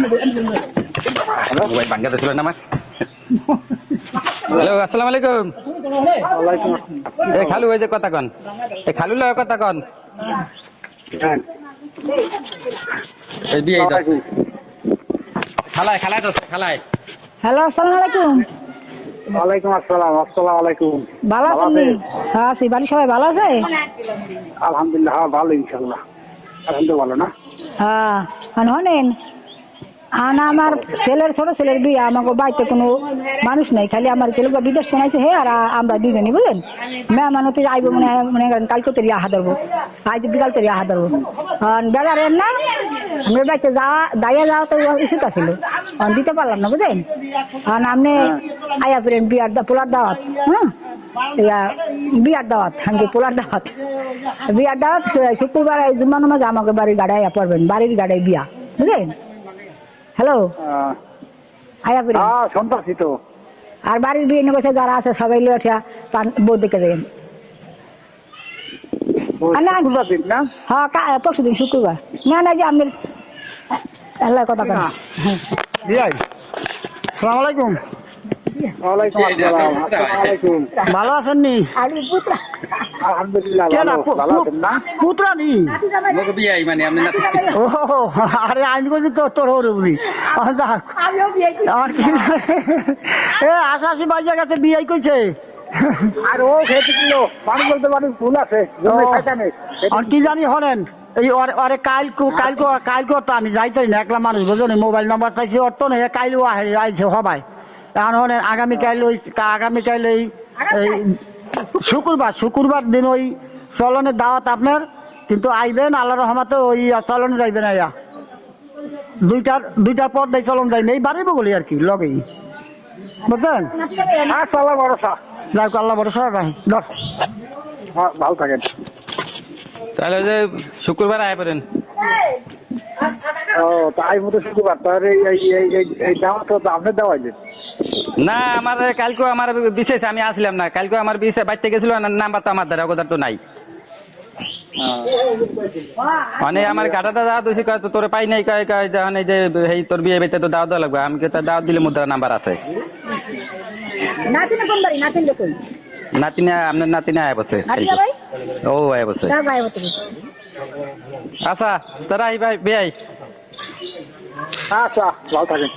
Mobile ভাঙ্গাতে ছিল না আমার। হ্যালো, আসসালামু আলাইকুম। এ খালু, ওই যে কথা কন, এ খালু লয় কথা কন। এই বিয়ে খালায় খালায় তো খালায়। হ্যালো, আসসালামু আলাইকুম। ওয়ালাইকুম আসসালাম। আসসালামু আলাইকুম। ভালো আছেন? হ্যাঁ আছি। বাড়ির সবাই ভালো আছে? আলহামদুলিল্লাহ, হ্যাঁ ভালো, ইনশাল্লাহ। আলহামদুলিল্লাহ ভালো না? হ্যাঁ। শোনেন, আমার ছোট ছেলের বিয়ে, আমাকে বাড়িতে কোনো মানুষ নেই, খালি আমার ছেলে বিদেশ শোনাইছে হে, আর আমরা দুজনই বুঝলেন। মেহমান হতে আইব মনে করেন কালকে তৈরি আহা ধরবো, আজ বিকাল তৈরি আহা ধরবো। বেলার না আমরা বাড়িতে যাওয়া তো ইস্যুটা ছিল, দিতে পারলাম না বুঝলেন। কারণ আপনি আয়া ফিরেন বিয়ার পোলার দাওয়াত, হ্যাঁ বিয়ার দাওয়াত, আমি পোলার দাওয়াত, বিয়ার দাওয়াত শুক্রবার জুম্মা নামাজ আমাকে বাড়ির গাড়ায় পড়বেন, বাড়ির গাড়ায় বিয়া বুঝলেন। হ্যালো, আয়া ফিরেন। হ্যাঁ শুনতেছি তো। আর বাড়ির বিয়ে নিয়ে বসে যারা আছে সবাই লোঠা বউ দেখে দেবেন। হ্যাঁ পরশু দিন শুক্রবার। না না যে আমি আল্লাহ কথা কেন। সালাম আলাইকুম। ওয়ালাইকুম আসসালাম। আসসালামু ভালো আছেন নি? আলহামদুলিল্লাহ ভালো আছেন না? পুত্রা নি মোকে বিয়ে মানে আপনি না। ও আরে আমি কইছি তো তোর ওরে বুঝি। আশাশি বাজার কাছে বিয়ে কইছে। আর ও খেতে কিলো মানুষ বলতে মানুষ ভুল আছে। আর কি জানি হলেন এই ওরে কালকে তো আমি যাইতাই না, একলা মানুষ বুঝলেন। মোবাইল নাম্বার চাইছি ওর তো নেই, কাইলেও আইছে সবাই। এখন হলেন আগামীকাল এই শুক্রবার দিন ওই চলনের দাওয়াত আপনার, কিন্তু আইবেন আল্লাহ রহমতে ওই চলনে যাইবেন। আইয়া দুইটার পর দেয় চলন যাই এই বাড়িব বলি আর কি লগেই বুঝলেন। আল্লাহ ভরসা, যাই আল্লাহ ভরসা ভাই। ভালো থাকেন। তাহলে যে শুক্রবার আয় পড়েন। ও তাই মতো শুক্রবার তাহলে এই দাওয়াত তো আপনার দেওয়া যায় না। আমার কালকে আমার বিশেষ আমি আসলাম না, কালকে আমার বিশেষ বাড়তে গেছিল, নাম্বার তো আমার দ্বারা ওদের তো নাই। মানে আমার কাটাটা দাওয়াত হয়েছে, তোর পাই নাই যখন এই যে এই তোর বিয়ে বেঁচে তো দাওয়াত দেওয়া লাগবে। আমি তো দাওয়াত দিলে মুদ্রা নাম্বার আছে। নাতিনা আপনার নাতিনা আয় বসে। ও আয় বসে। আচ্ছা তারা ভাই বেআই। আচ্ছা ভালো থাকেন।